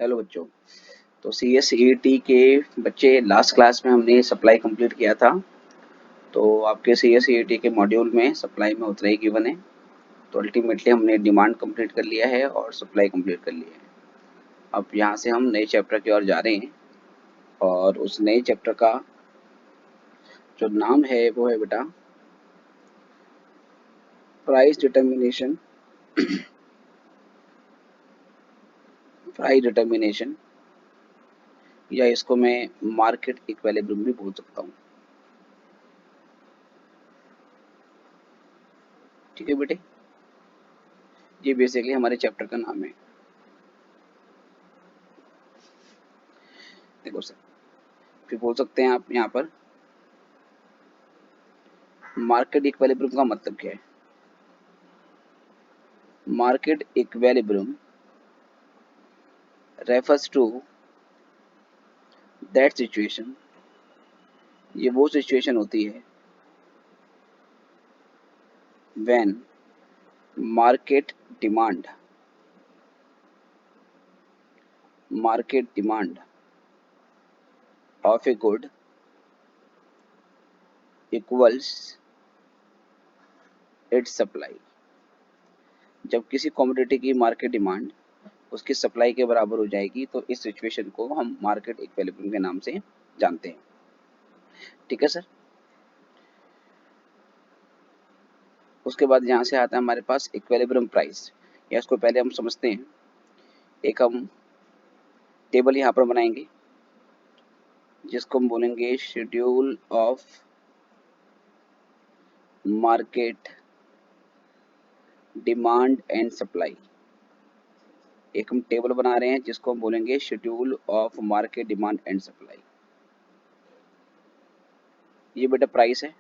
Hello बच्चों। तो सी S C E T के बच्चे लास्ट क्लास में हमने सप्लाई कंप्लीट किया था। तो आपके C S C E T के मॉड्यूल में सप्लाई में उतना ही गिवन है। तो अल्टीमेटली हमने डिमांड कंप्लीट कर लिया है और सप्लाई कंप्लीट कर लिया है। अब यहाँ से हम नए चैप्टर की ओर जा रहे हैं और उस नए चैप्टर का जो नाम है वो है बेटा प्राइस डिटर्मिनेशन। प्राइस डिटर्मिनेशन या इसको मैं मार्केट इक्विलिब्रियम भी बोल सकता हूँ। ठीक है बेटे, ये बेसिकली हमारे चैप्टर का नाम है। देखो सर, फिर बोल सकते हैं आप यहाँ पर मार्केट इक्विलिब्रियम का मतलब क्या है। Market equilibrium refers to that situation, ये वो सिचुएशन होती है when market demand of a good equals its supply. जब किसी कमोडिटी की मार्केट डिमांड उसकी सप्लाई के बराबर हो जाएगी तो इस सिचुएशन को हम मार्केट इक्विलिब्रियम के नाम से जानते हैं। ठीक है सर। उसके बाद यहाँ से आता है हमारे पास इक्विलिब्रियम प्राइस, या इसको पहले हम समझते हैं। एक हम टेबल यहाँ पर बनाएंगे जिसको हम बोलेंगे schedule of market demand and supply. एक हम टेबल बना रहे हैं जिसको हम बोलेंगे schedule of market demand and supply. ये बेटा प्राइस है,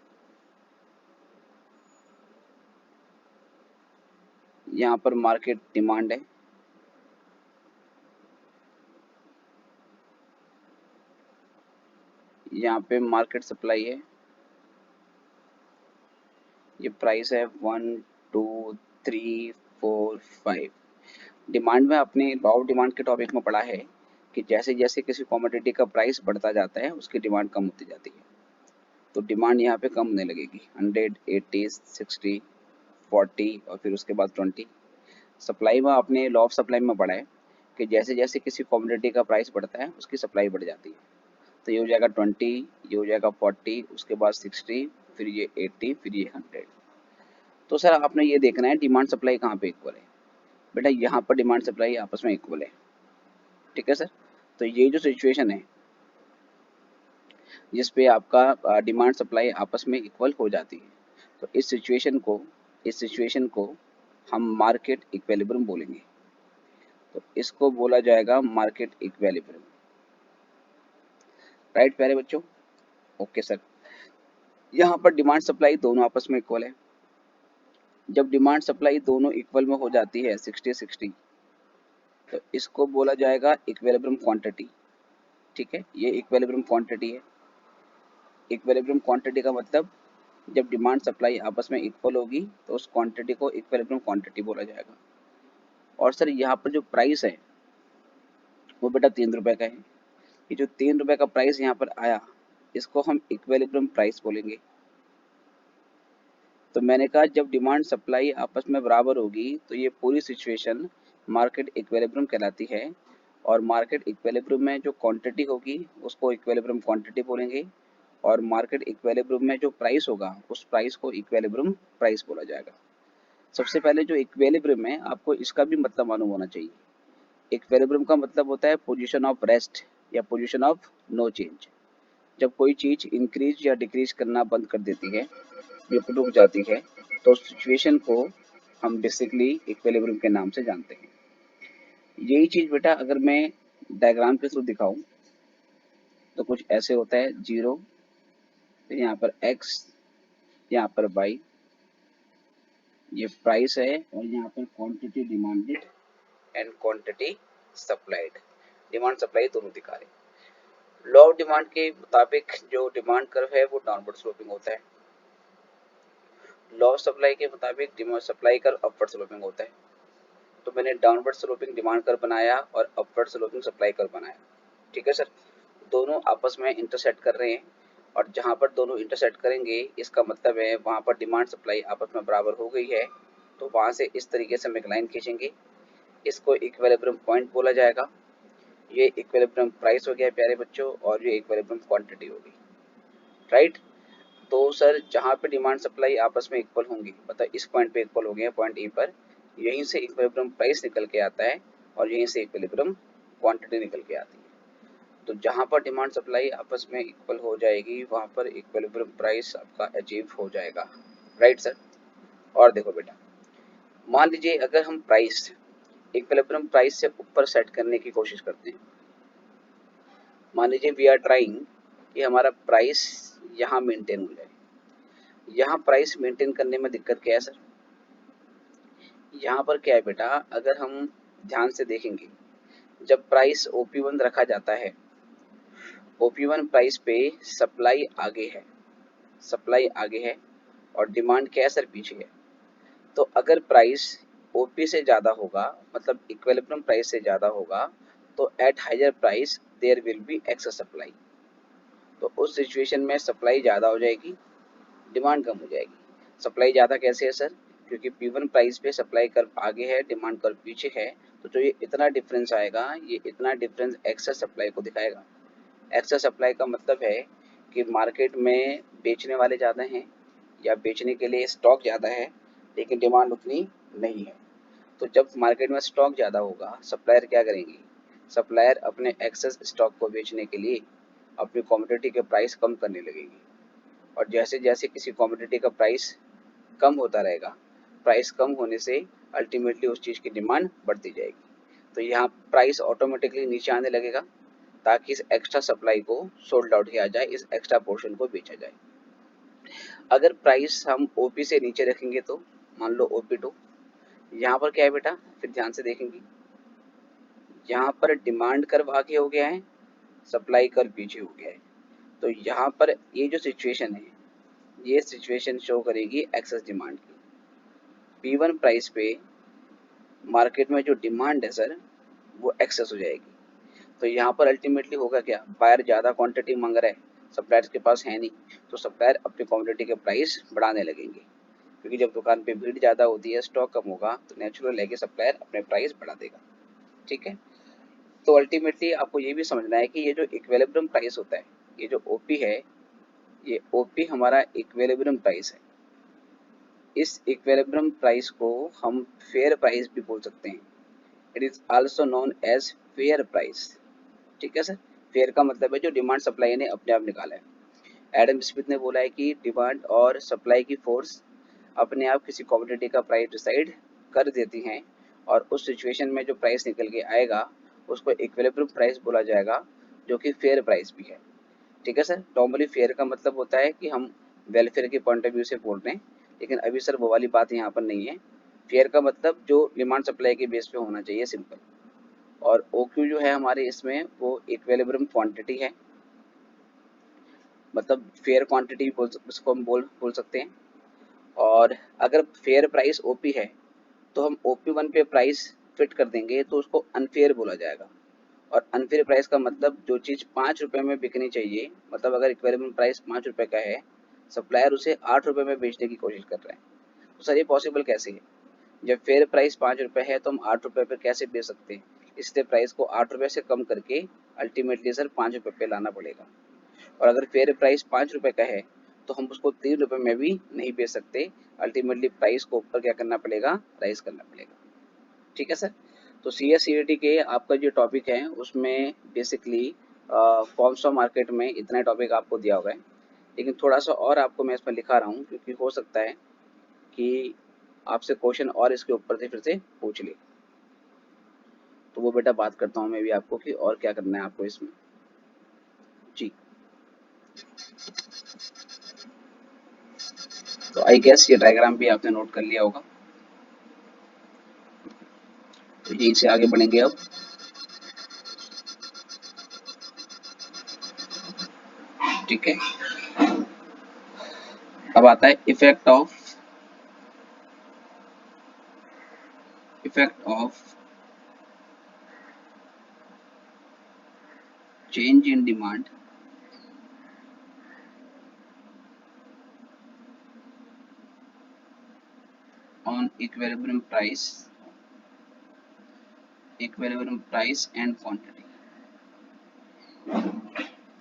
यहाँ पर मार्केट डिमांड है, यहाँ पे मार्केट सप्लाई है। ये प्राइस है 1 2 3 4 5। डिमांड में अपने लॉ ऑफ डिमांड के टॉपिक में पढ़ा है कि जैसे जैसे किसी कमोडिटी का प्राइस बढ़ता जाता है उसकी डिमांड कम होती जाती है। तो डिमांड यहाँ पे कम होने लगेगी 100 80 60 40 और फिर उसके बाद 20। सप्लाई में आपने लॉ ऑफ सप्लाई में पढ़ा है कि जैसे जैसे किसी कमोडिटी का प्राइस बढ़ता है उसकी सप्लाई बढ़ जाती है। तो ये हो जाएगा 20, ये हो जाएगा 40, उसके बाद 60, फिर ये 80, फिर ये 100। तो सर आपने ये देखना है डिमांड सप्लाई कहाँ पे इक्वल है। बेटा यहाँ पर डिमांड सप्लाई आपस में इक्वल है। ठीक है सर। तो ये जो सिचुएशन है जिस पे आपका डिमांड सप्लाई आपस में इक्वल हो जाती है, तो इस सिचुएशन को हम मार्केट इक्विलिब्रियम बोलेंगे। तो इसको बोला जाएगा मार्केट इक्विलिब्रियम। राइट प्यारे बच्चों। Okay sir. यहाँ पर डिमांड सप्लाई दोनों आपस में इक्वल है। जब डिमांड सप्लाई दोनों इक्वल में हो जाती है 60-60, तो इसको बोला जाएगा इक्विलिब्रियम क्वांटिटी। ठीक है, ये इक्विलिब्रियम क्वांटिटी है। इक्विलिब्रियम क्वांटिटी का मतलब जब डिमांड सप्लाई आपस में इक्वल होगी तो उस क्वांटिटी को इक्विलिब्रियम क्वांटिटी बोला जाएगा। और सर यहाँ पर जो प्राइस है वो बेटा 3 रुपए का है। ये जो 3 रुपए का प्राइस यहाँ पर आया इसको हम इक्विलिब्रियम प्राइस बोलेंगे। तो मैंने कहा जब डिमांड सप्लाई आपस में बराबर होगी तो ये पूरी सिचुएशन मार्केट इक्विलिब्रियम कहलाती है। और मार्केट इक्विलिब्रियम में जो क्वांटिटी होगी उसको इक्विलिब्रियम क्वांटिटी बोलेंगे। और मार्केट इक्विलिब्रियम में जो प्राइस होगा उस प्राइस को इक्विलिब्रियम प्राइस बोला जाएगा। सबसे पहले जो इक्विलिब्रियम है आपको इसका भी मतलब मालूम होना चाहिए। इक्विलिब्रियम का मतलब होता है पोजीशन ऑफ रेस्ट या पोजीशन ऑफ नो चेंज। जब कोई चीज इंक्रीज या डिक्रीज करना बंद कर देती है या रुक जाती है तो उस सिचुएशन को हम बेसिकली इक्विलिब्रियम के नाम से जानते हैं। यही चीज बेटा अगर मैं डायग्राम के थ्रू दिखाऊं तो कुछ ऐसे होता है। जीरो, यहाँ पर एक्स, यहाँ पर वाई, ये प्राइस है और यहाँ पर quantity demanded and quantity supplied. Demand supply दोनों दिखा रहे। लॉ ऑफ डिमांड के मुताबिक जो डिमांड कर्व है वो डाउनवर्ड स्लोपिंग होता है। लॉ ऑफ सप्लाई के मुताबिक demand supply curve upward sloping होता है। तो मैंने डाउनवर्ड स्लोपिंग डिमांड कर्व बनाया और अपवर्ड स्लोपिंग सप्लाई कर्व बनाया। ठीक है सर, दोनों आपस में इंटरसेक्ट कर रहे हैं और जहाँ पर दोनों इंटरसेक्ट करेंगे इसका मतलब है वहाँ पर डिमांड सप्लाई आपस में बराबर हो गई है। तो वहाँ से इस तरीके से हम एक लाइन खींचेंगे, इसको इक्विलिब्रियम पॉइंट बोला जाएगा। ये इक्विलिब्रियम प्राइस हो गया प्यारे बच्चों और ये इक्विलिब्रियम क्वांटिटी होगी, राइट। तो सर जहाँ पे डिमांड सप्लाई आपस में इक्वल होंगी, मतलब इस पॉइंट पे इक्वल हो गए पॉइंट ई पर, यहीं से इक्विलिब्रियम प्राइस निकल के आता है और यहीं से इक्विलिब्रियम क्वांटिटी निकल के आती है। तो जहाँ पर डिमांड सप्लाई आपस में इक्वल हो जाएगी वहाँ पर इक्विलिब्रियम प्राइस आपका अचीव हो जाएगा, राइट सर। और देखो बेटा, मान लीजिए अगर हम प्राइस इक्विलिब्रियम प्राइस से ऊपर सेट करने की कोशिश करते हैं, मान लीजिए वी आर ट्राइंग कि हमारा प्राइस यहाँ मेंटेन हो जाए। यहाँ प्राइस मेंटेन करने में दिक्कत क्या है सर? यहाँ पर क्या है बेटा, अगर हम ध्यान से देखेंगे, जब प्राइस OP1 रखा जाता है, OP1 प्राइस पे सप्लाई आगे है, सप्लाई आगे है और डिमांड क्या है सर? पीछे है। तो अगर प्राइस OP से ज़्यादा होगा, मतलब इक्विलिब्रियम प्राइस से ज़्यादा होगा, तो at higher price there will be excess supply. तो उस सिचुएशन में सप्लाई ज़्यादा हो जाएगी, डिमांड कम हो जाएगी। सप्लाई ज़्यादा कैसे है सर? क्योंकि P1 प्राइस पे सप्लाई कर्व आगे है, डिमांड कर्व पीछे है, तो जो ये इतना डिफरेंस आएगा, ये इतना डिफरेंस एक्सेस सप्लाई को दिखाएगा। एक्सेस सप्लाई का मतलब है कि मार्केट में बेचने वाले ज़्यादा हैं या बेचने के लिए स्टॉक ज़्यादा है, लेकिन डिमांड उतनी नहीं है। तो जब मार्केट में स्टॉक ज़्यादा होगा, सप्लायर क्या करेंगे? सप्लायर अपने एक्सेस स्टॉक को बेचने के लिए अपनी कमोडिटी के प्राइस कम करने लगेगी और जैसे जैसे किसी कमोडिटी का प्राइस कम होता रहेगा, प्राइस कम होने से अल्टीमेटली उस चीज़ की डिमांड बढ़ती जाएगी। तो यहाँ प्राइस ऑटोमेटिकली नीचे आने लगेगा ताकि इस एक्स्ट्रा सप्लाई को सोल्ड आउट किया जाए, इस एक्स्ट्रा पोर्शन को बेचा जाए। अगर प्राइस हम OP से नीचे रखेंगे तो मान लो OP2, यहाँ पर क्या है बेटा, फिर ध्यान से देखेंगे, यहाँ पर डिमांड कर्व आगे हो गया है, सप्लाई कर्व पीछे हो गया है। तो यहाँ पर ये जो सिचुएशन है, ये सिचुएशन शो करेगी एक्सेस डिमांड की। P1 प्राइस पे मार्केट में जो डिमांड है सर, वो एक्सेस हो जाएगी। तो यहाँ पर अल्टीमेटली होगा क्या, बायर ज़्यादा क्वांटिटी मांग रहा है, सप्लायर्स के पास है नहीं, तो सप्लायर अपनी क्वांटिटी के प्राइस बढ़ाने लगेंगे, क्योंकि जब दुकान पे भीड़ ज़्यादा होती है, स्टॉक कम होगा, तो नेचुरल है कि सप्लायर अपने प्राइस बढ़ा देगा। ठीक है, तो अल्टीमेटली आपको ये भी समझना है कि ये जो इक्विलिब्रियम प्राइस होता है, ये जो OP है, ये OP हमारा इक्विलिब्रियम प्राइस है। इस इक्विलिब्रियम प्राइस को हम फेयर प्राइस भी बोल सकते हैं। It is also known as fair price. ठीक है सर, फेयर का मतलब है जो डिमांड सप्लाई ने अपने आप निकाला है। एडम स्मिथ ने बोला है कि डिमांड और सप्लाई की फोर्स अपने आप किसी कमोडिटी का प्राइस डिसाइड कर देती हैं और उस सिचुएशन में जो प्राइस निकल के आएगा उसको इक्विलिब्रियम प्राइस बोला जाएगा, जो कि फेयर प्राइस भी है। ठीक है सर, नॉर्मली फेयर का मतलब होता है कि हम वेलफेयर के पॉइंट ऑफ व्यू से बोल रहे हैं, लेकिन अभी सर वो वाली बात यहाँ पर नहीं है। फेयर का मतलब जो डिमांड सप्लाई के बेस पे होना चाहिए, सिंपल। और OQ जो है हमारे इसमें वो इक्विलिब्रियम क्वांटिटी है, मतलब फेयर क्वांटिटी बोल, उसको हम बोल सकते हैं। और अगर फेयर प्राइस OP है तो हम OP1 पे प्राइस फिट कर देंगे तो उसको अनफेयर बोला जाएगा। और अनफेयर प्राइस का मतलब जो चीज़ 5 रुपये में बिकनी चाहिए, मतलब अगर इक्विलिब्रियम प्राइस 5 रुपये का है, सप्लायर उसे 8 रुपये में बेचने की कोशिश कर रहे हैं, तो सर ये पॉसिबल कैसे है? जब फेयर प्राइस 5 रुपये है तो हम 8 रुपये पर कैसे बेच सकते हैं? इसलिए प्राइस को 8 रुपये से कम करके अल्टीमेटली सर 5 रुपये पे लाना पड़ेगा। और अगर फेयर प्राइस 5 रुपये का है तो हम उसको 3 रुपये में भी नहीं बेच सकते, अल्टीमेटली प्राइस को ऊपर क्या करना पड़ेगा, राइज करना पड़ेगा। ठीक है सर, तो CS-CAT के आपका जो टॉपिक है उसमें बेसिकली फॉर्म्स ऑफ मार्केट में इतना टॉपिक आपको दिया होगा है, लेकिन थोड़ा सा और आपको मैं इसमें लिखा रहा हूँ क्योंकि हो सकता है कि आपसे क्वेश्चन और इसके ऊपर से फिर से पूछ ले, तो वो बेटा बात करता हूँ मैं भी आपको कि और क्या करना है आपको इसमें। जी, तो आई गेस ये डायग्राम भी आपने नोट कर लिया होगा, तो यहीं से आगे बढ़ेंगे अब। ठीक है, अब आता है effect of effect of change in demand on equilibrium price and quantity।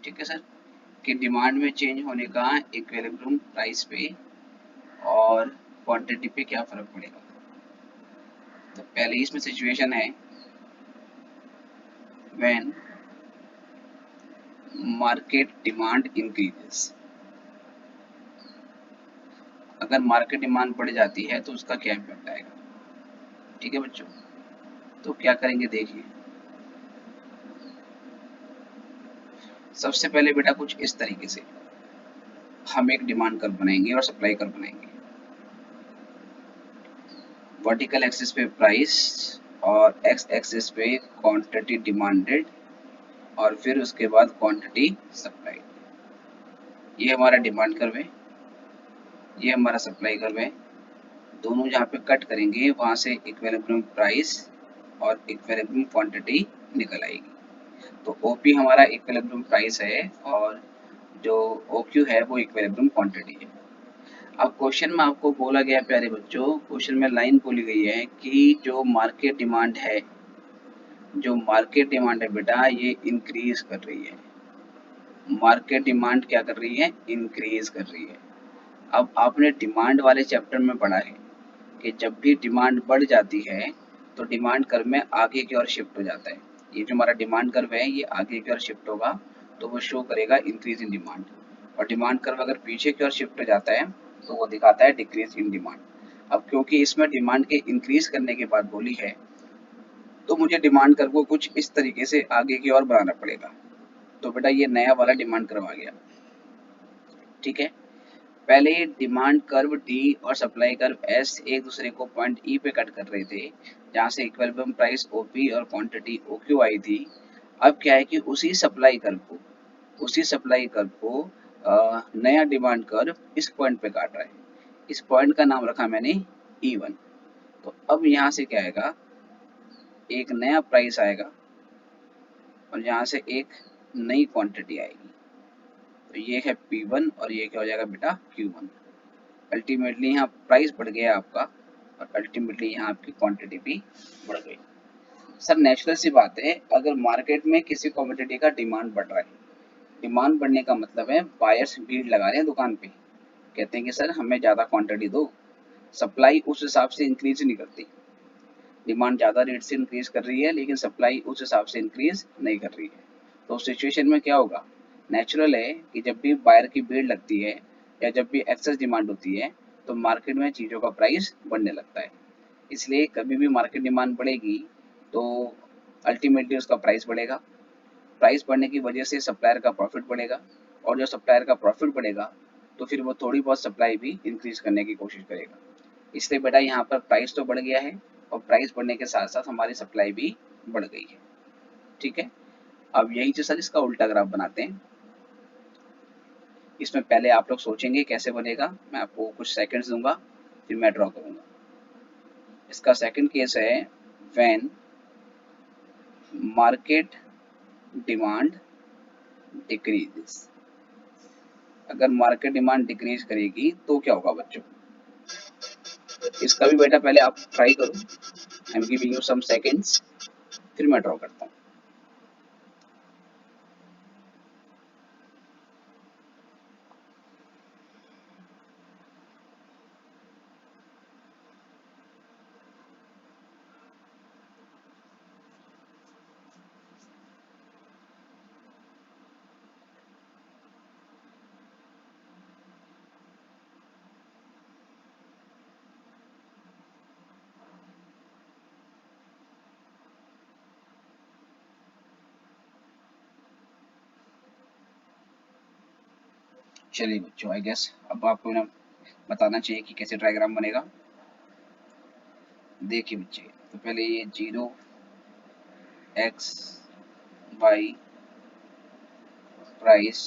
ठीक है सर, कि डिमांड में चेंज होने का इक्विलिब्रियम प्राइस पे और क्वांटिटी पे क्या फर्क पड़ेगा। तो पहले इसमें सिचुएशन है व्हेन मार्केट डिमांड इंक्रीजेस। अगर मार्केट डिमांड बढ़ जाती है तो उसका क्या इम्पैक्ट आएगा। ठीक है बच्चों, तो क्या करेंगे देखिए। सबसे पहले बेटा कुछ इस तरीके से हम एक डिमांड कर्व बनाएंगे और सप्लाई कर्व बनाएंगे। वर्टिकल एक्सिस पे प्राइस और एक्स एक्सिस पे क्वांटिटी डिमांडेड और फिर उसके बाद क्वांटिटी सप्लाइड। ये हमारा डिमांड कर्व है, ये हमारा सप्लाई कर्व है। दोनों जहाँ पे कट करेंगे वहां से इक्विलिब्रियम प्राइस और इक्विलिब्रियम क्वांटिटी निकल आएगी। तो ओपी हमारा इक्विलिब्रियम प्राइस है और जो ओक्यू है वो इक्विलिब्रियम क्वांटिटी है। अब क्वेश्चन में आपको बोला गया है प्यारे बच्चों, क्वेश्चन में लाइन बोली गई है कि जो मार्केट डिमांड है, जो मार्केट डिमांड है बेटा ये इंक्रीज कर रही है। मार्केट डिमांड क्या कर रही है, इंक्रीज कर रही है। अब आपने डिमांड वाले चैप्टर में पढ़ा है कि जब भी डिमांड बढ़ जाती है तो डिमांड कर्व में आगे की ओर शिफ्ट हो जाता है। ये जो हमारा डिमांड कर्व है ये आगे की ओर शिफ्ट होगा तो वो शो करेगा इंक्रीज इन डिमांड, और डिमांड कर्व अगर पीछे की ओर शिफ्ट हो जाता है तो वो दिखाता है डिक्रीज इन डिमांड। अब क्योंकि इसमें डिमांड के इंक्रीज करने की बात बोली है तो मुझे डिमांड कर्व को कुछ इस तरीके से आगे की ओर बनाना पड़ेगा। तो बेटा ये नया वाला डिमांड कर्व आ गया। ठीक है, पहले डिमांड कर्व डी और सप्लाई कर्व एस एक दूसरे को पॉइंट ई पे कट कर रहे थे, जहां से इक्विलिब्रियम प्राइस ओपी और क्वांटिटी ओक्यू आई थी। अब क्या है कि उसी सप्लाई कर्व को नया डिमांड कर्व इस पॉइंट पे काट रहा है। इस पॉइंट का नाम रखा मैंने E1। तो अब यहाँ से क्या आएगा, एक नया प्राइस आएगा और यहाँ से एक नई क्वांटिटी आएगी। तो ये है P1 और ये क्या हो जाएगा बेटा Q1। अल्टीमेटली यहाँ प्राइस बढ़ गया आपका और अल्टीमेटली यहाँ आपकी क्वांटिटी भी बढ़ गई। सर नेचुरल सी बात है, अगर मार्केट में किसी कमोडिटी का डिमांड बढ़ रहा है, डिमांड बढ़ने का मतलब है बायर्स भीड़ लगा रहे हैं दुकान पे, कहते हैं कि सर हमें ज़्यादा क्वांटिटी दो। सप्लाई उस हिसाब से इंक्रीज नहीं करती। डिमांड ज़्यादा रेट से इंक्रीज कर रही है लेकिन सप्लाई उस हिसाब से इंक्रीज नहीं कर रही है। तो उस सिचुएशन में क्या होगा, नेचुरल है कि जब भी बायर की भीड़ लगती है या जब भी एक्सेस डिमांड होती है तो मार्केट में चीज़ों का प्राइस बढ़ने लगता है। इसलिए कभी भी मार्केट डिमांड बढ़ेगी तो अल्टीमेटली उसका प्राइस बढ़ेगा। प्राइस बढ़ने की वजह से सप्लायर का प्रॉफिट बढ़ेगा और जो सप्लायर का प्रॉफिट बढ़ेगा तो फिर वो थोड़ी बहुत सप्लाई भी इंक्रीज करने की कोशिश करेगा। इसलिए बेटा यहाँ पर प्राइस तो बढ़ गया है और प्राइस बढ़ने के साथ साथ हमारी सप्लाई भी बढ़ गई है। ठीक है, अब यही से सर इसका उल्टा ग्राफ बनाते हैं। इसमें पहले आप लोग सोचेंगे कैसे बनेगा, मैं आपको कुछ सेकंड्स दूंगा फिर मैं ड्रॉ करूंगा। इसका सेकंड केस है व्हेन मार्केट डिमांड डिक्रीजेस। अगर मार्केट डिमांड डिक्रीज करेगी तो क्या होगा बच्चों। इसका भी बेटा पहले आप ट्राई करो, I am giving you some seconds फिर मैं ड्रॉ करता हूँ। चलिए बच्चों, आई गेस अब आपको ना बताना चाहिए कि कैसे डायग्राम बनेगा। देखिए बच्चे, तो पहले ये 0 x y price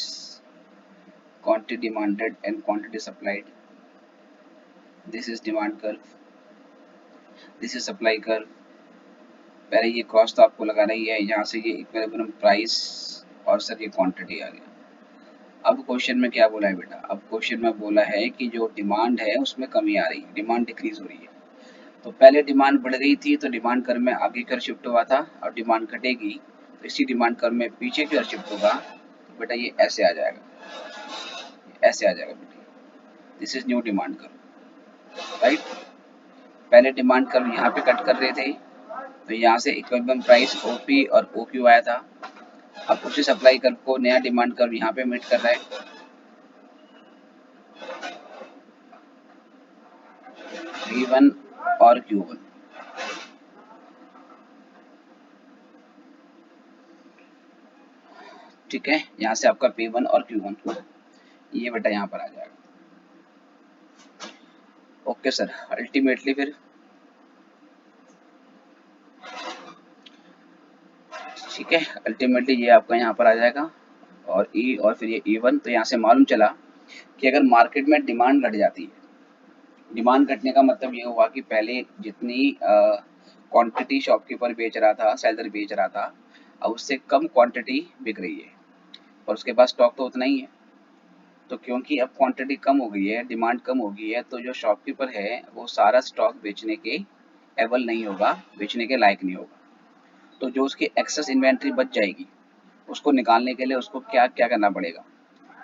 quantity demanded and quantity supplied, this is demand curve। This is supply curve. पहले ये क्रॉस तो आपको लगाना ही है, यहाँ से ये इक्विलिब्रियम प्राइस और सर ये क्वांटिटी आ गया। अब क्वेश्चन में क्या बोला है बेटा, अब क्वेश्चन में बोला है कि जो डिमांड है उसमें कमी आ रही है, डिमांड डिक्रीज हो रही है। तो पहले डिमांड बढ़ गई थी तो डिमांड कर्व में आगे की ओर शिफ्ट हुआ था, और डिमांड घटेगी तो इसी डिमांड कर्व में पीछे की ओर शिफ्ट होगा। तो बेटा ये ऐसे आ जाएगा, ऐसे आ जाएगा बेटा, this is new demand curve, right. पहले डिमांड कर्व यहाँ पे कट कर रहे थे, तो यहाँ से इक्विलिब्रियम प्राइस ओपी और ओक्यू आया था। अब उसी सप्लाई कर्व को नया डिमांड कर्व यहाँ पे मीट कर रहा है, V1 और Q1। ठीक है, यहाँ से आपका P1 और Q1 ये बेटा यहाँ पर आ जाएगा। ओके सर, अल्टीमेटली फिर ठीक है, अल्टीमेटली ये आपका यहाँ पर आ जाएगा और E और फिर ये E1। तो यहाँ से मालूम चला कि अगर मार्केट में डिमांड घट जाती है, डिमांड घटने का मतलब ये हुआ कि पहले जितनी क्वांटिटी शॉपकीपर बेच रहा था, सेलर बेच रहा था, अब उससे कम क्वांटिटी बिक रही है और उसके पास स्टॉक तो उतना ही है। तो क्योंकि अब क्वांटिटी कम हो गई है, डिमांड कम हो गई है, तो जो शॉपकीपर है वो सारा स्टॉक बेचने के एबल नहीं होगा, बेचने के लायक नहीं होगा। तो जो उसकी एक्सेस इन्वेंट्री बच जाएगी, उसको निकालने के लिए उसको क्या क्या करना पड़ेगा,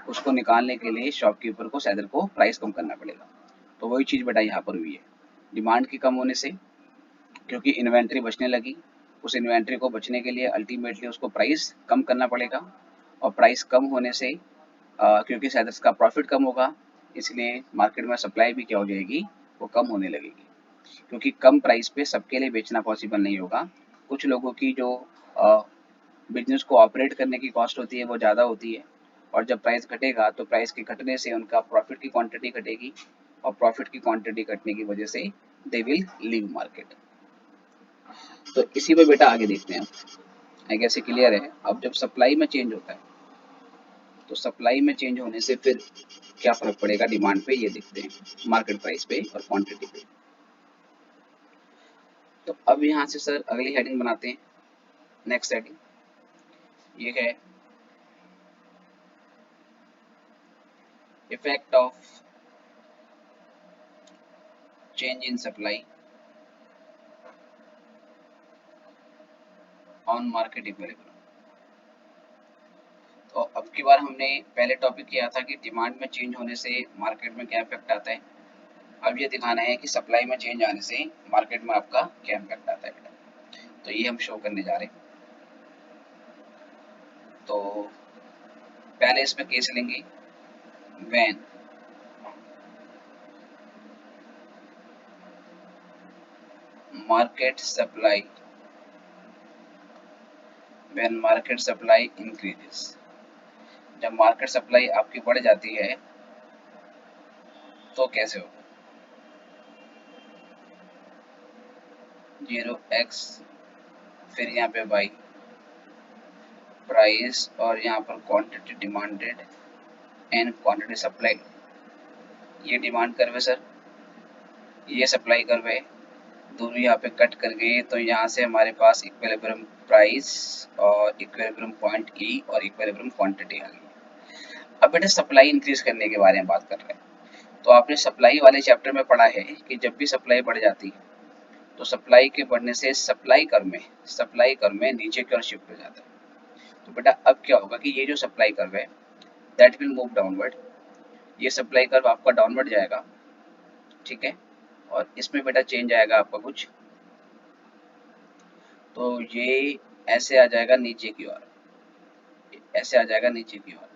उसको निकालने के लिए शॉपकीपर को, सेलर को प्राइस कम करना पड़ेगा। तो वही चीज़ बेटा यहाँ पर हुई है, डिमांड की कम होने से क्योंकि इन्वेंट्री बचने लगी, उस इन्वेंट्री को बचने के लिए अल्टीमेटली उसको प्राइस कम करना पड़ेगा, और प्राइस कम होने से क्योंकि सेलर्स का प्रॉफिट कम होगा, इसलिए मार्केट में सप्लाई भी क्या हो जाएगी, वो कम होने लगेगी। क्योंकि कम प्राइस पे सबके लिए बेचना पॉसिबल नहीं होगा, कुछ लोगों की जो बिजनेस को ऑपरेट करने की कॉस्ट होती है वो ज़्यादा होती है, और जब प्राइस घटेगा तो प्राइस के घटने से उनका प्रॉफिट की क्वांटिटी घटेगी, और प्रॉफिट की क्वांटिटी घटने की वजह से दे विल लीव मार्केट। तो इसी पे बेटा आगे देखते हैं। आई गेस ये क्लियर है। अब जब सप्लाई में चेंज होता है, तो सप्लाई में चेंज होने से फिर क्या फर्क पड़ेगा डिमांड पे, ये देखते हैं, मार्केट प्राइस पे और क्वांटिटी पे। तो अब यहाँ से सर अगली हेडिंग बनाते हैं, नेक्स्ट हेडिंग ये है effect of change in supply on market equilibrium. तो अब की बार हमने पहले टॉपिक किया था कि डिमांड में चेंज होने से मार्केट में क्या इफेक्ट आता है। अब ये दिखाना है कि सप्लाई में चेंज आने से मार्केट में आपका क्या इम्पैक्ट आता है बेटा। तो ये हम शो करने जा रहे हैं। तो पहले इसमें केस लेंगे, when market supply, when market supply increases. जब मार्केट सप्लाई आपकी बढ़ जाती है तो कैसे होगा, 0x फिर यहाँ पे बाई प्राइस और यहाँ पर quantity demanded and quantity supply. ये डिमांड कर्व है सर, ये सप्लाई कर्व है, दोनों यहाँ पे कट कर गए तो यहाँ से हमारे पास इक्विलिब्रियम प्राइस और इक्विलिब्रियम पॉइंट ई और इक्विलिब्रियम क्वांटिटी आ गई। अब बेटा सप्लाई इंक्रीज करने के बारे में बात कर रहे हैं। तो आपने सप्लाई वाले चैप्टर में पढ़ा है कि जब भी सप्लाई बढ़ जाती है तो सप्लाई के बढ़ने से सप्लाई कर्व में नीचे की ओर शिफ्ट हो जाता है। तो बेटा अब क्या होगा कि ये जो सप्लाई कर्व है दैट विल मूव डाउनवर्ड, ये सप्लाई कर्व आपका डाउनवर्ड जाएगा, ठीक है। और इसमें बेटा चेंज आएगा आपका कुछ, तो ये ऐसे आ जाएगा नीचे की ओर, ऐसे आ जाएगा नीचे की ओर।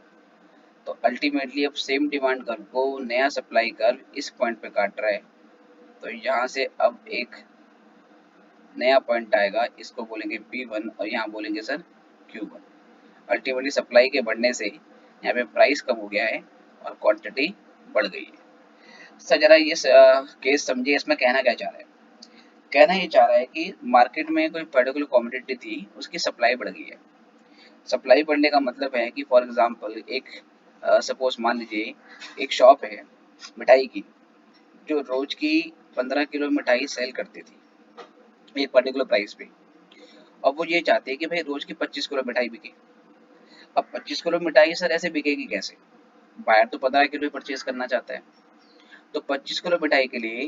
तो अल्टीमेटली अब सेम डिमांड कर्व को नया सप्लाई कर्व इस पॉइंट पे काट रहा है, तो यहाँ से अब एक नया पॉइंट आएगा, इसको बोलेंगे P1 और यहाँ बोलेंगे सर Q1। अल्टीमेटली सप्लाई के बढ़ने से यहाँ पे प्राइस कम हो गया है और क्वांटिटी बढ़ गई है। सर जरा ये केस समझिए, इसमें कहना क्या चाह रहा है। कहना ये चाह रहा है कि मार्केट में कोई पर्टिकुलर कमोडिटी थी, उसकी सप्लाई बढ़ गई है। सप्लाई बढ़ने का मतलब है कि फॉर एग्जांपल एक सपोज मान लीजिए एक शॉप है मिठाई की, जो रोज की 15 किलो मिठाई सेल करती थी, एक पर्टिकुलर प्राइस पे। अब वो ये चाहते हैं कि भाई रोज की 25 किलो मिठाई बिके। अब 25 किलो मिठाई सर ऐसे बिकेगी कैसे? बायर तो 15 किलो परचेज करना चाहता है। तो 25 किलो मिठाई के लिए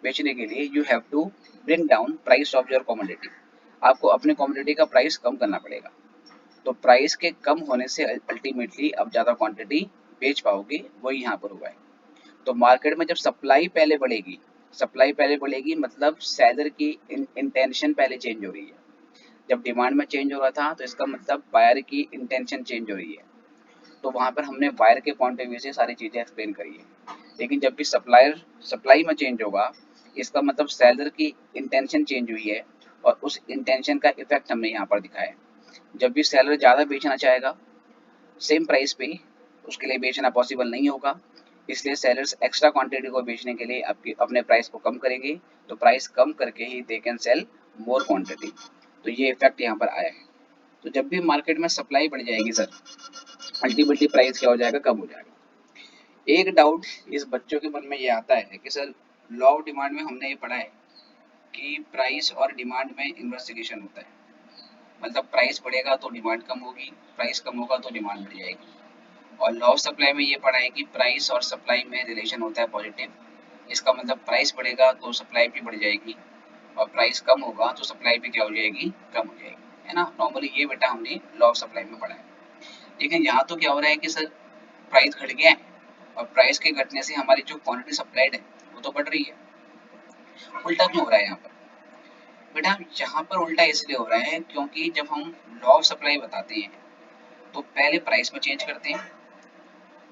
बेचने के लिए you have to bring down price of your commodity. आपको अपने कमोडिटी का प्राइस कम करना पड़ेगा। तो प्राइस के कम होने से अल्टीमेटली अब ज्यादा क्वांटिटी बेच पाओगे, वही यहाँ पर हुआ है। तो मार्केट में जब सप्लाई पहले बढ़ेगी मतलब सेलर की इंटेंशन पहले चेंज हो रही है। जब डिमांड में चेंज हो रहा था तो इसका मतलब बायर की इंटेंशन चेंज हो रही है। तो वहां पर हमने बायर के पॉइंट ऑफ व्यू से सारी चीजें एक्सप्लेन करी है। लेकिन जब भी सप्लाई में चेंज होगा, इसका मतलब सेलर की इंटेंशन चेंज हुई है, और उस इंटेंशन का इफेक्ट हमने यहाँ पर दिखाया है। जब भी सेलर ज्यादा बेचना चाहेगा सेम प्राइस पे, उसके लिए बेचना पॉसिबल नहीं होगा, इसलिए सेलर्स एक्स्ट्रा क्वांटिटी को बेचने के लिए आपकी अपने प्राइस को कम करेंगे। तो प्राइस कम करके ही they can sell more quantity. तो ये इफेक्ट यहाँ पर आया है। तो जब भी मार्केट में सप्लाई बढ़ जाएगी सर, अल्टीमेटली प्राइस क्या हो जाएगा, कम हो जाएगा। एक डाउट इस बच्चों के मन में ये आता है कि सर लॉ ऑफ डिमांड में हमने ये पढ़ा है कि प्राइस और डिमांड में इनवर्स रिलेशन होता है। मतलब प्राइस बढ़ेगा तो डिमांड कम होगी, प्राइस कम होगा तो डिमांड बढ़ जाएगी। और लॉ ऑफ सप्लाई में ये पढ़ा है कि प्राइस और सप्लाई में रिलेशन होता है पॉजिटिव। इसका मतलब प्राइस बढ़ेगा तो सप्लाई भी बढ़ जाएगी, और प्राइस कम होगा तो सप्लाई भी क्या हो जाएगी, कम हो जाएगी, है ना। नॉर्मली ये बेटा हमने लॉ ऑफ सप्लाई में पढ़ा है। लेकिन यहाँ तो क्या हो रहा है कि सर प्राइस घट गया है, और प्राइस के घटने से हमारी जो क्वांटिटी सप्लाइड है वो तो बढ़ रही है। उल्टा क्यों हो रहा है यहाँ पर? बेटा यहाँ पर उल्टा इसलिए हो रहा है क्योंकि जब हम लॉ ऑफ सप्लाई बताते हैं तो पहले प्राइस में चेंज करते हैं,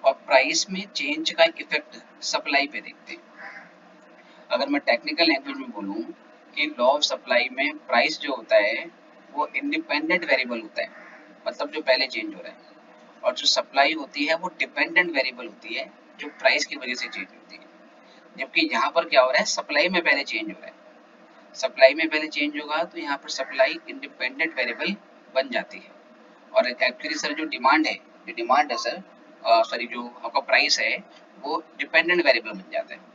और प्राइस में चेंज का इफेक्ट सप्लाई पे देखते हैं। अगर मैं टेक्निकल लैंग्वेज में बोलूँ कि लॉ ऑफ सप्लाई में प्राइस जो होता है वो इंडिपेंडेंट वेरिएबल होता है, मतलब जो पहले चेंज हो रहा है। और जो सप्लाई होती है वो डिपेंडेंट वेरिएबल होती है, जो प्राइस की वजह से चेंज होती है। जबकि यहाँ पर क्या हो रहा है, सप्लाई में पहले चेंज हो रहा है। सप्लाई में पहले चेंज होगा तो यहाँ पर सप्लाई इंडिपेंडेंट वेरिएबल बन जाती है। और एक्चुअली सर जो डिमांड है, सर सॉरी जो आपका प्राइस है वो डिपेंडेंट वेरिएबल बन जाता है।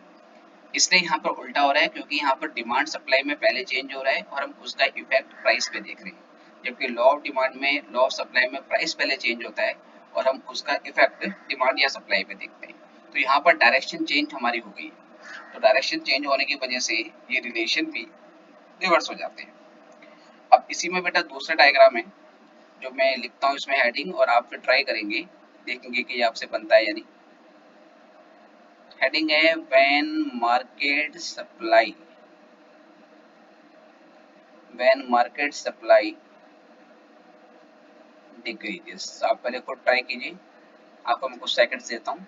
इसलिए यहाँ पर उल्टा हो रहा है क्योंकि यहाँ पर डिमांड सप्लाई में पहले चेंज हो रहा है और हम उसका इफेक्ट प्राइस पे देख रहे हैं। जबकि लॉ ऑफ डिमांड में, लॉ ऑफ सप्लाई में प्राइस पहले चेंज होता है और हम उसका इफेक्ट डिमांड या सप्लाई पे देखते हैं। तो यहाँ पर डायरेक्शन चेंज हमारी हो गई। तो डायरेक्शन चेंज होने की वजह से ये रिलेशन भी रिवर्स हो जाते हैं। अब इसी में बेटा दूसरा डायग्राम है जो मैं लिखता हूँ इसमें हेडिंग, और आप फिर ट्राई करेंगे, देखेंगे कि ये आपसे बनता है या नहीं। हेडिंग है व्हेन मार्केट सप्लाई डिक्रीजेस। आप पहले खुद ट्राई कीजिए, आपको मैं कुछ सेकंड्स देता हूँ।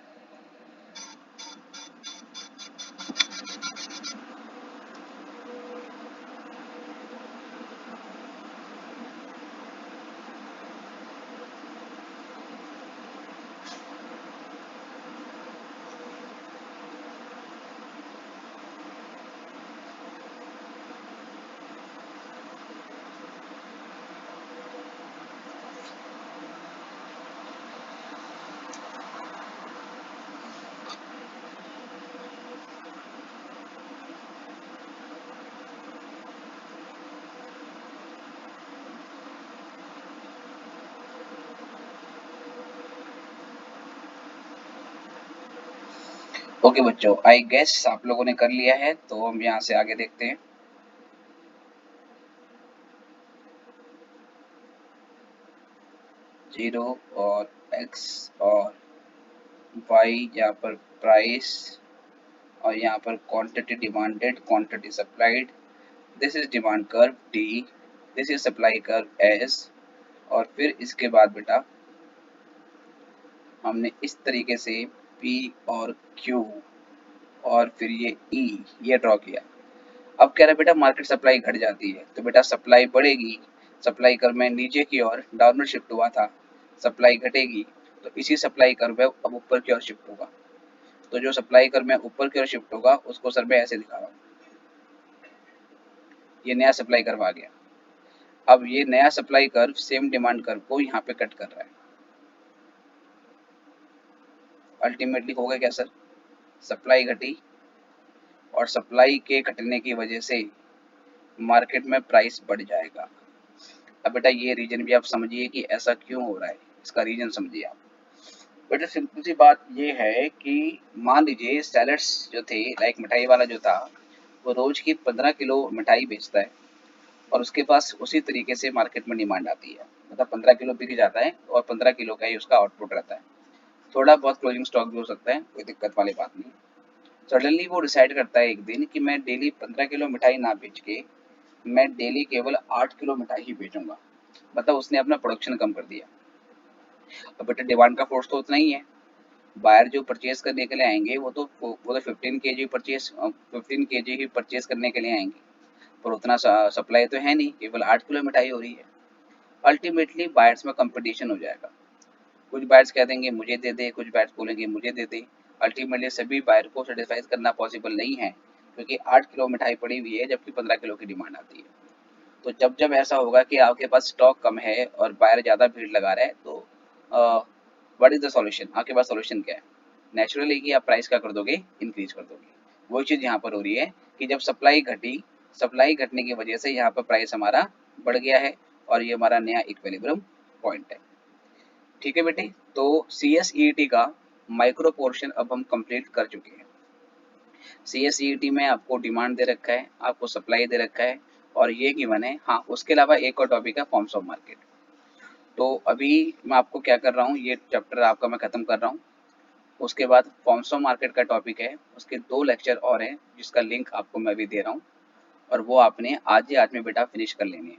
ओके बच्चों, आई गेस आप लोगों ने कर लिया है, तो हम यहाँ से आगे देखते हैं। जीरो और एक्स और वाई, यहाँ पर प्राइस, और यहाँ पर quantity demanded, quantity supplied. This is demand curve D, this is supply curve S. और फिर इसके बाद बेटा हमने इस तरीके से P और Q और फिर ये E ये ड्रॉ किया। अब कह रहा है बेटा मार्केट सप्लाई घट जाती है, तो बेटा सप्लाई बढ़ेगी, सप्लाई कर्व में नीचे की ओर डाउनवर्ड शिफ्ट हुआ था, सप्लाई घटेगी तो इसी सप्लाई कर्व में अब ऊपर की ओर शिफ्ट होगा। तो जो सप्लाई कर्व में ऊपर की ओर शिफ्ट होगा उसको सर मैं ऐसे दिखा रहा हूँ, ये नया सप्लाई कर्व आ गया। अब ये नया supply curve same demand curve को यहाँ पे कट कर रहा है। अल्टीमेटली होगा क्या सर, सप्लाई घटी और सप्लाई के घटने की वजह से मार्केट में प्राइस बढ़ जाएगा। अब बेटा ये रीजन भी आप समझिए कि ऐसा क्यों हो रहा है, इसका रीजन समझिए आप। बेटा सिंपल सी बात ये है कि मान लीजिए सेलर्स जो थे, लाइक मिठाई वाला जो था, वो रोज की 15 किलो मिठाई बेचता है और उसके पास उसी तरीके से मार्केट में डिमांड आती है, मतलब 15 किलो बिक जाता है और 15 किलो का ही उसका आउटपुट रहता है। थोड़ा बहुत क्लोजिंग स्टॉक भी हो सकता है, कोई दिक्कत वाली बात नहीं। सडनली वो डिसाइड करता है एक दिन कि मैं डेली 15 किलो मिठाई ना बेच के मैं डेली केवल 8 किलो मिठाई ही बेचूंगा। मतलब उसने अपना प्रोडक्शन कम कर दिया। अब बेटा डिमांड का फोर्स तो उतना ही है, बायर जो परचेज करने के लिए आएंगे वो तो 15 केजी ही परचेज करने के लिए आएंगे, पर उतना सप्लाई तो है नहीं, केवल 8 किलो मिठाई हो रही है। अल्टीमेटली बायर्स में कंपटीशन हो जाएगा। कुछ बायर्स कह देंगे मुझे दे दे, कुछ बायर्स बोलेंगे मुझे दे दे। अल्टीमेटली सभी बायर को सेटिस्फाई करना पॉसिबल नहीं है, क्योंकि 8 किलो मिठाई पड़ी हुई है जबकि 15 किलो की डिमांड आती है। तो जब जब ऐसा होगा कि आपके पास स्टॉक कम है और बायर ज़्यादा भीड़ लगा रहा है, तो व्हाट इज द सॉल्यूशन, आपके पास सॉल्यूशन क्या है? नेचुरली कि आप प्राइस क्या कर दोगे, इंक्रीज कर दोगे। वही चीज़ यहाँ पर हो रही है कि जब सप्लाई घटी, सप्लाई घटने की वजह से यहाँ पर प्राइस हमारा बढ़ गया है और ये हमारा नया इक्विलिब्रियम पॉइंट है। ठीक है बेटे, तो CSET का माइक्रो पोर्शन अब हम कंप्लीट कर चुके हैं। CSET में आपको डिमांड दे रखा है, आपको सप्लाई दे रखा है और ये गिवन है। हाँ, उसके अलावा एक और टॉपिक है फॉर्म्स ऑफ मार्केट। तो अभी मैं आपको क्या कर रहा हूँ, ये चैप्टर आपका मैं खत्म कर रहा हूँ। उसके बाद फॉर्म्स ऑफ मार्केट का टॉपिक है, उसके 2 लेक्चर और हैं जिसका लिंक आपको मैं भी दे रहा हूँ और वो आपने आज ही आज में बेटा फिनिश कर लेनी है।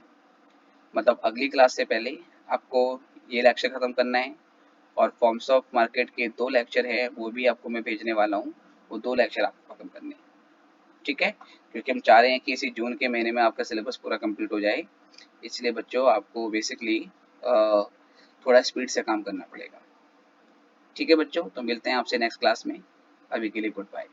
मतलब अगली क्लास से पहले आपको ये लेक्चर खत्म करना है और फॉर्म्स ऑफ मार्केट के 2 लेक्चर हैं वो भी आपको मैं भेजने वाला हूँ, वो 2 लेक्चर आपको खत्म करने हैं। ठीक है? क्योंकि हम चाह रहे हैं कि इसी जून के महीने में आपका सिलेबस पूरा कंप्लीट हो जाए, इसलिए बच्चों आपको बेसिकली थोड़ा स्पीड से काम करना पड़ेगा। ठीक है बच्चों, तो मिलते हैं आपसे नेक्स्ट क्लास में। अभी के लिए गुड बाय।